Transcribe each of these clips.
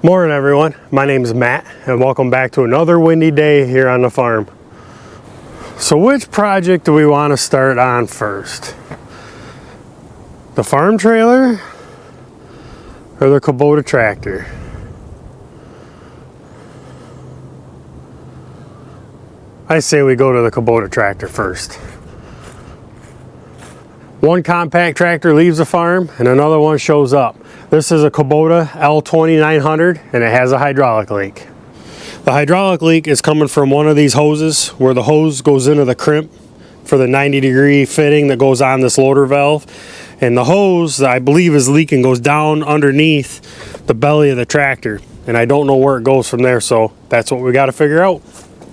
Morning everyone, my name is Matt and welcome back to another windy day here on the farm. So which project do we want to start on first? The farm trailer or the Kubota tractor? I say we go to the Kubota tractor first. One compact tractor leaves the farm and another one shows up. This is a Kubota L2900 and it has a hydraulic leak. The hydraulic leak is coming from one of these hoses where the hose goes into the crimp for the 90-degree fitting that goes on this loader valve. And the hose that I believe is leaking goes down underneath the belly of the tractor. And I don't know where it goes from there, so that's what we got to figure out.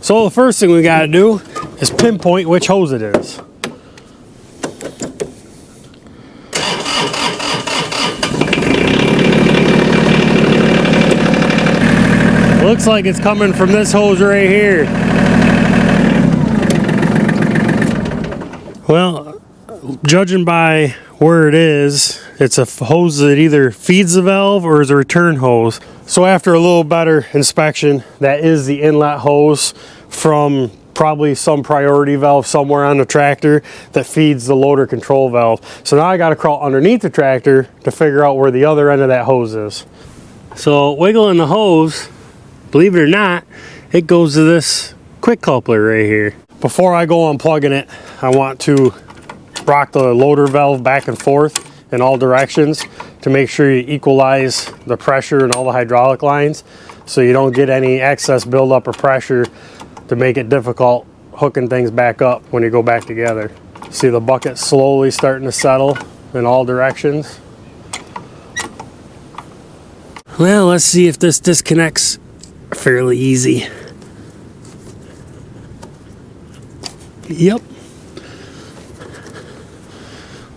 So the first thing we got to do is pinpoint which hose it is. Looks like it's coming from this hose right here. Well, judging by where it is, it's a hose that either feeds the valve or is a return hose. So after a little better inspection, that is the inlet hose from probably some priority valve somewhere on the tractor that feeds the loader control valve. So now I got to crawl underneath the tractor to figure out where the other end of that hose is. So wiggling the hose, believe it or not, it goes to this quick coupler right here. Before I go unplugging it, I want to rock the loader valve back and forth in all directions to make sure you equalize the pressure in all the hydraulic lines so you don't get any excess buildup of pressure to make it difficult hooking things back up when you go back together. See the bucket slowly starting to settle in all directions. Well, let's see if this disconnects fairly easy. Yep.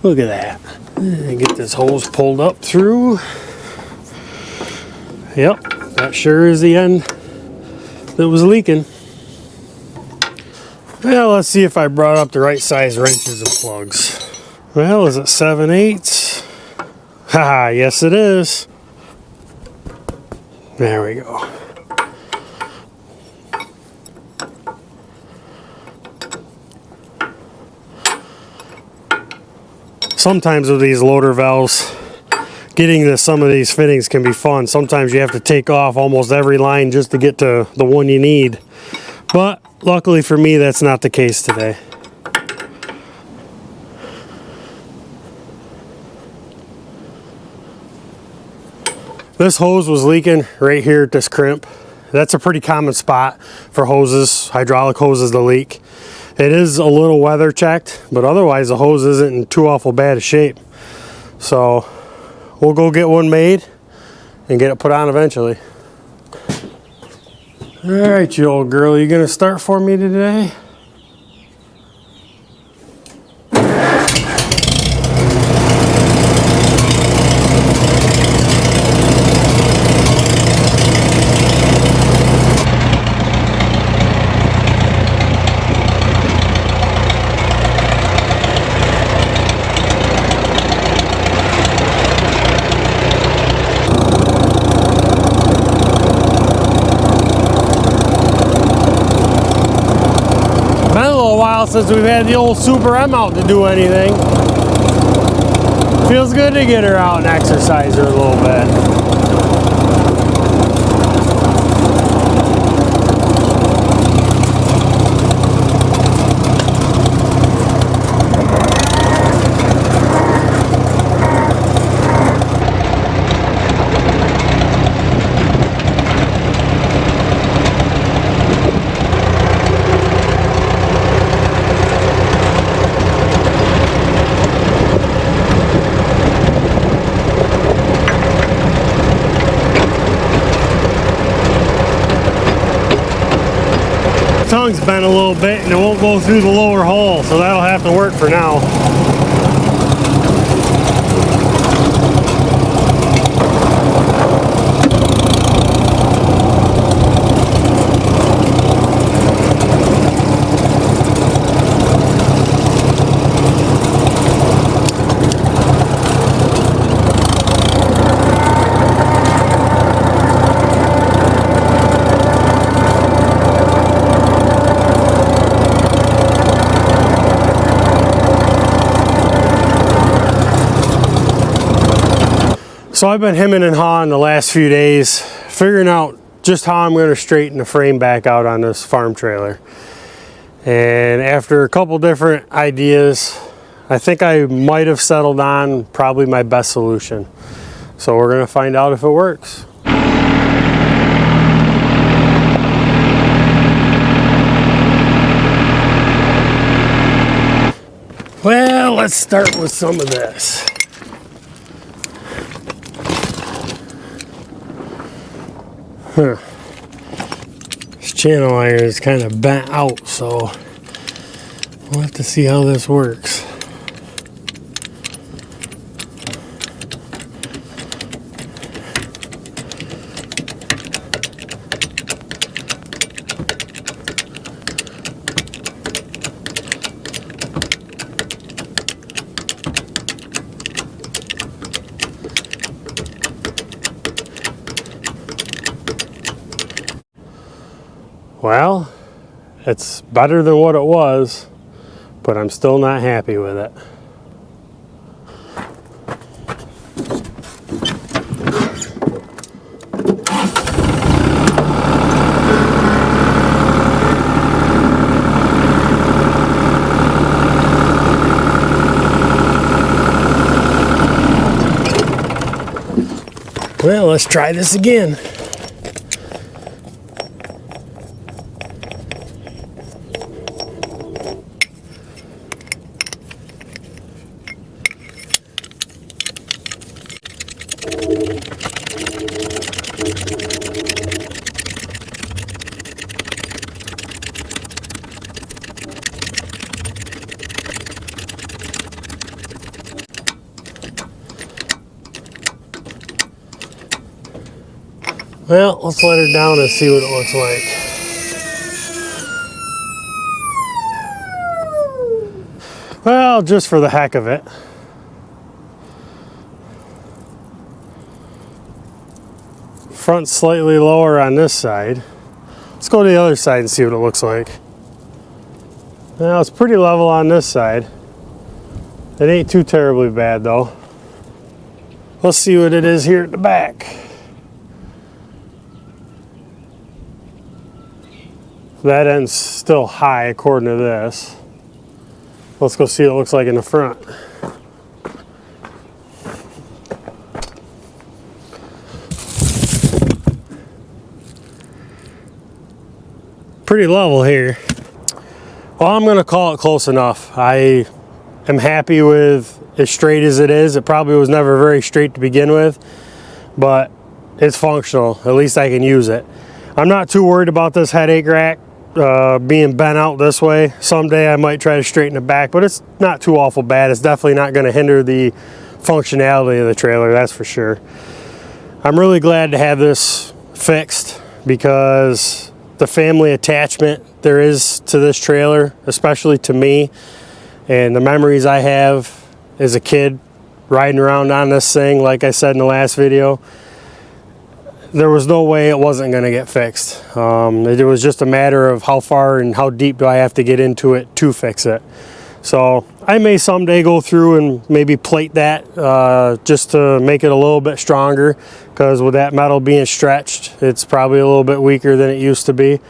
Look at that. And get this hose pulled up through. Yep, that sure is the end that was leaking. Well, let's see if I brought up the right size wrenches and plugs. Well, is it 7/8? Haha, yes it is. There we go. Sometimes with these loader valves, getting to some of these fittings can be fun. Sometimes you have to take off almost every line just to get to the one you need. But luckily for me, that's not the case today. This hose was leaking right here at this crimp. That's a pretty common spot for hoses, hydraulic hoses to leak. It is a little weather checked, but otherwise the hose isn't in too awful bad a shape. So we'll go get one made and get it put on eventually. All right, you old girl, you gonna start for me today? Since we've had the old Super M out to do anything. Feels good to get her out and exercise her a little bit. Tongue's bent a little bit and it won't go through the lower hole, so that'll have to work for now. So I've been hemming and hawing the last few days, figuring out just how I'm going to straighten the frame back out on this farm trailer. And after a couple different ideas, I think I might have settled on probably my best solution. So we're going to find out if it works. Well, let's start with some of this. This channel iron is kind of bent out, so we'll have to see how this works. Well, it's better than what it was, but I'm still not happy with it. Well, let's try this again. Well, let's let her down and see what it looks like. Well, just for the heck of it. Front slightly lower on this side. Let's go to the other side and see what it looks like. Well, it's pretty level on this side. It ain't too terribly bad though. Let's see what it is here at the back. That end's still high according to this. Let's go see what it looks like in the front. Pretty level here. Well, I'm gonna call it close enough. I am happy with as straight as it is. It probably was never very straight to begin with, but it's functional. At least I can use it. I'm not too worried about this headache rack being bent out this way. Someday I might try to straighten it back, but it's not too awful bad. It's definitely not going to hinder the functionality of the trailer, that's for sure. I'm really glad to have this fixed because the family attachment there is to this trailer, especially to me, and the memories I have as a kid riding around on this thing, like I said in the last video, there was no way it wasn't going to get fixed. It was just a matter of how far and how deep do I have to get into it to fix it. So I may someday go through and maybe plate that just to make it a little bit stronger, because with that metal being stretched, it's probably a little bit weaker than it used to be.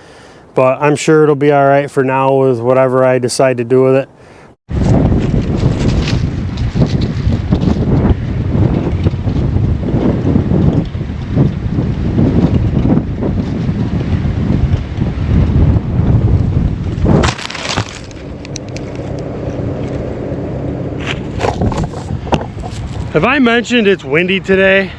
But I'm sure it'll be all right for now with whatever I decide to do with it. Have I mentioned it's windy today?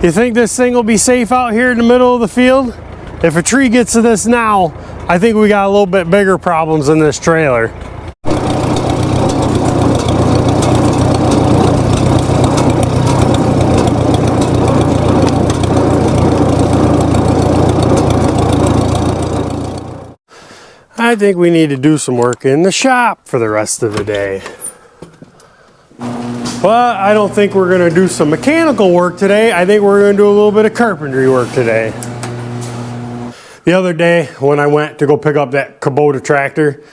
You think this thing will be safe out here in the middle of the field? If a tree gets to this now, I think we got a little bit bigger problems in this trailer. I think we need to do some work in the shop for the rest of the day. But I don't think we're going to do some mechanical work today. I think we're going to do a little bit of carpentry work today. The other day when I went to go pick up that Kubota tractor,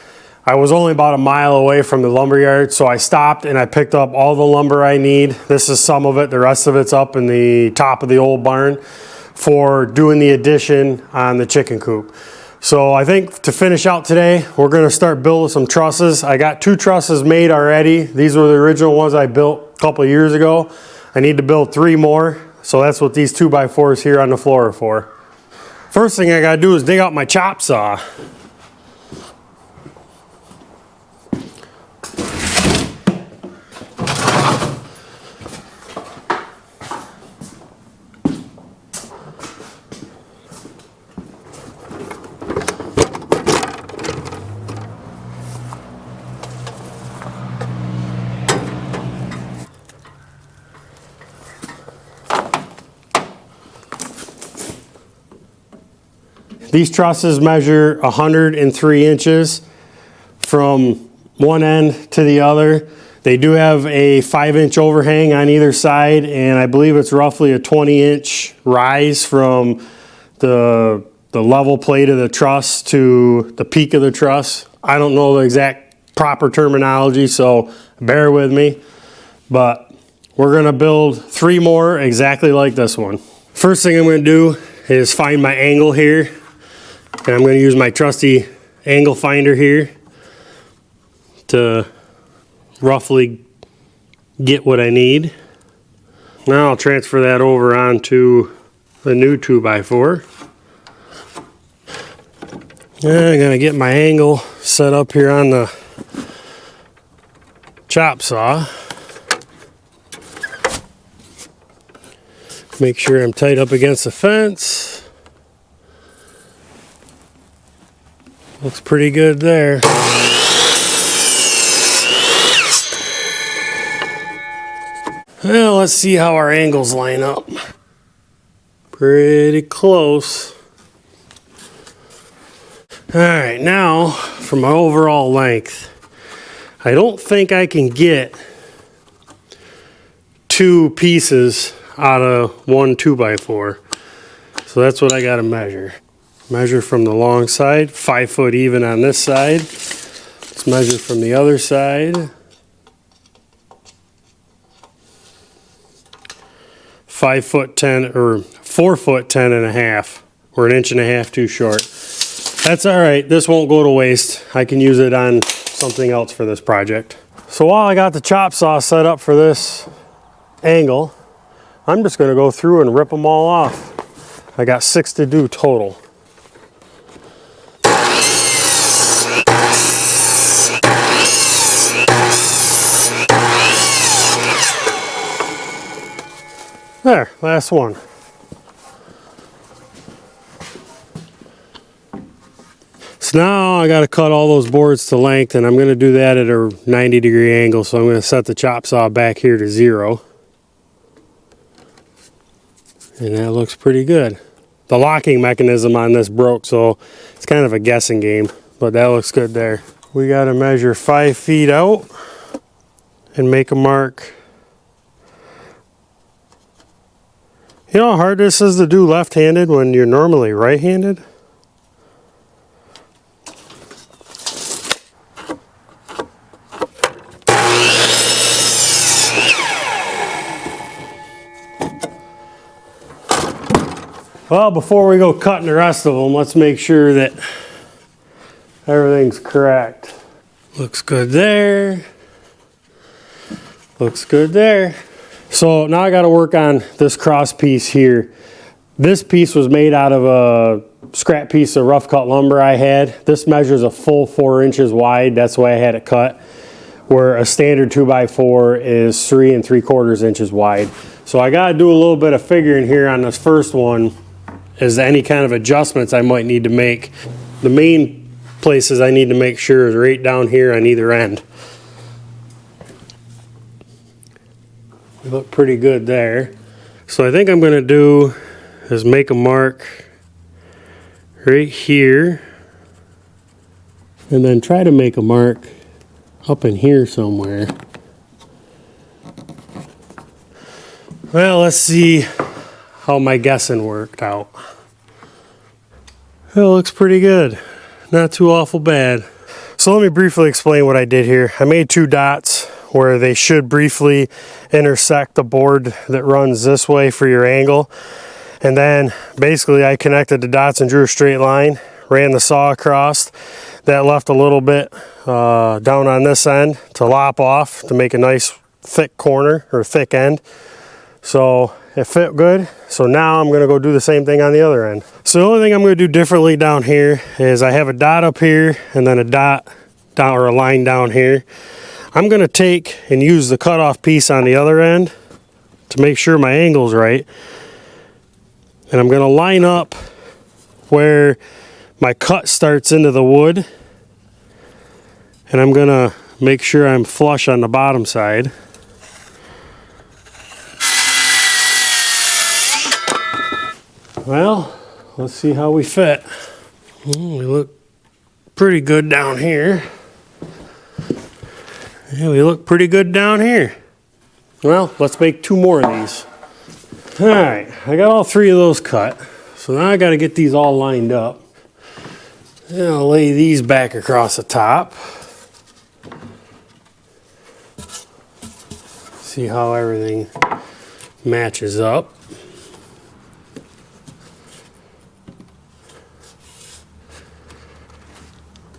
I was only about a mile away from the lumber yard, so I stopped and I picked up all the lumber I need. This is some of it. The rest of it's up in the top of the old barn for doing the addition on the chicken coop. So I think to finish out today, we're going to start building some trusses. I got 2 trusses made already. These were the original ones I built a couple of years ago. I need to build 3 more. So that's what these 2x4s here on the floor are for. First thing I got to do is dig out my chop saw. These trusses measure 103 inches from one end to the other. They do have a 5-inch overhang on either side, and I believe it's roughly a 20-inch rise from the level plate of the truss to the peak of the truss. I don't know the exact proper terminology, so bear with me. But we're gonna build 3 more exactly like this one. First thing I'm gonna do is find my angle here. And I'm going to use my trusty angle finder here to roughly get what I need. Now I'll transfer that over onto the new 2x4. And I'm going to get my angle set up here on the chop saw. Make sure I'm tight up against the fence. Looks pretty good there. Well, let's see how our angles line up. Pretty close. Alright, now for my overall length. I don't think I can get 2 pieces out of one 2x4. So that's what I got to measure. Measure from the long side, 5 foot even on this side. Let's measure from the other side. 5 foot 10 or 4 foot 10 and a half. We're 1.5 inches too short. That's all right. This won't go to waste. I can use it on something else for this project. So while I got the chop saw set up for this angle, I'm just going to go through and rip them all off. I got 6 to do total. There, last one. So now I got to cut all those boards to length, and I'm going to do that at a 90-degree angle. So I'm going to set the chop saw back here to 0. And that looks pretty good. The locking mechanism on this broke, so it's kind of a guessing game, but that looks good there. We got to measure 5 feet out and make a mark. You know how hard this is to do left-handed when you're normally right-handed? Well, before we go cutting the rest of them, let's make sure that everything's correct. Looks good there. Looks good there. So now I got to work on this cross piece here. This piece was made out of a scrap piece of rough cut lumber I had. This measures a full 4 inches wide. That's why I had it cut. Where a standard 2x4 is 3 3/4 inches wide. So I got to do a little bit of figuring here on this first one as any kind of adjustments I might need to make. The main places I need to make sure is right down here on either end. They look pretty good there. So I think I'm going to do is make a mark right here and then try to make a mark up in here somewhere. Well, let's see how my guessing worked out. It looks pretty good. Not too awful bad. So let me briefly explain what I did here. I made 2 dots where they should briefly intersect the board that runs this way for your angle. And then basically I connected the dots and drew a straight line, ran the saw across. That left a little bit down on this end to lop off to make a nice thick corner or thick end. So it fit good. So now I'm going to go do the same thing on the other end. So the only thing I'm going to do differently down here is I have a dot up here and then a dot down or a line down here. I'm going to take and use the cutoff piece on the other end to make sure my angle's right. And I'm going to line up where my cut starts into the wood. And I'm going to make sure I'm flush on the bottom side. Well, let's see how we fit. We look pretty good down here. Yeah, we look pretty good down here. Well, let's make 2 more of these. All right, I got all 3 of those cut. So now I got to get these all lined up. And I'll lay these back across the top. See how everything matches up.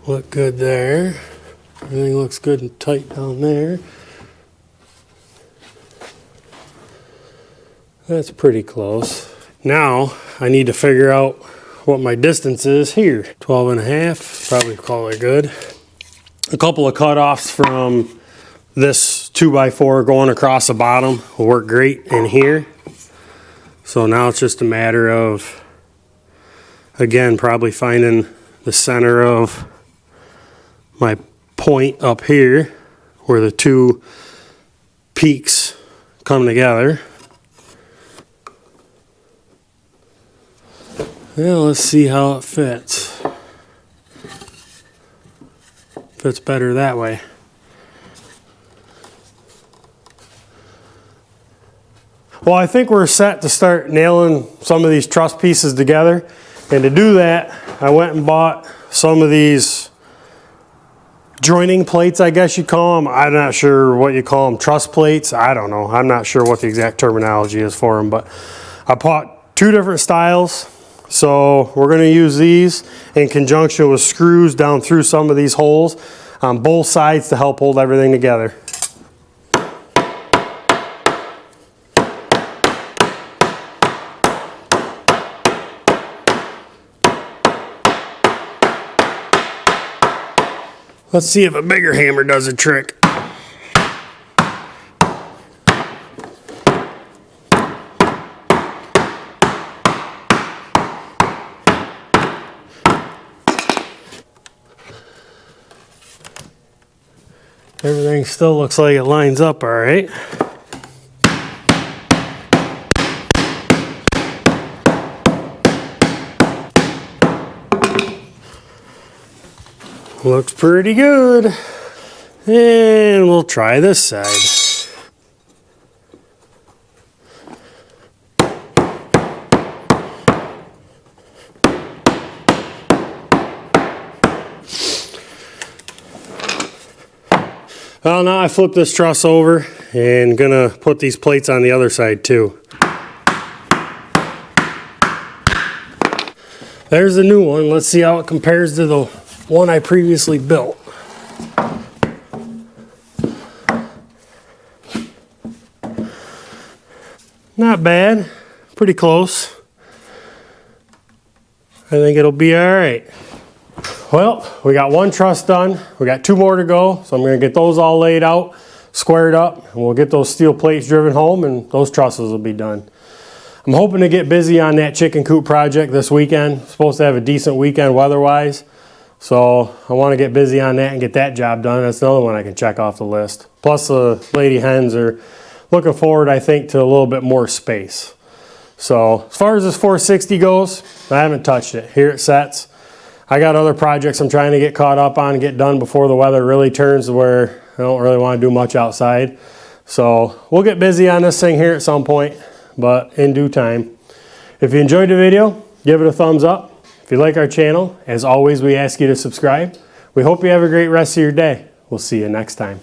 Look good there. Everything looks good and tight down there. That's pretty close. Now I need to figure out what my distance is here. 12.5, probably call it good. A couple of cutoffs from this 2x4 going across the bottom will work great in here. So now it's just a matter of, again, probably finding the center of my point up here where the 2 peaks come together. Well, let's see how it fits. Fits better that way. Well, I think we're set to start nailing some of these truss pieces together. And to do that, I went and bought some of these joining plates, I guess you call them. I'm not sure what you call them, truss plates. I don't know. I'm not sure what the exact terminology is for them, but I bought 2 different styles. So we're going to use these in conjunction with screws down through some of these holes on both sides to help hold everything together. Let's see if a bigger hammer does a trick. Everything still looks like it lines up all right. Looks pretty good. And we'll try this side. Well, now I flip this truss over and gonna put these plates on the other side too. There's the new one. Let's see how it compares to the one I previously built. Not bad, pretty close. I think it'll be all right. Well, we got 1 truss done. We got 2 more to go, so I'm gonna get those all laid out squared up, and we'll get those steel plates driven home and those trusses will be done. I'm hoping to get busy on that chicken coop project this weekend. Supposed to have a decent weekend weather-wise. So I want to get busy on that and get that job done. That's another one I can check off the list. Plus the lady hens are looking forward, I think, to a little bit more space. So as far as this 460 goes, I haven't touched it. Here it sets. I got other projects I'm trying to get caught up on and get done before the weather really turns to where I don't really want to do much outside. So we'll get busy on this thing here at some point, but in due time. If you enjoyed the video, give it a thumbs up. If you like our channel, as always, we ask you to subscribe. We hope you have a great rest of your day. We'll see you next time.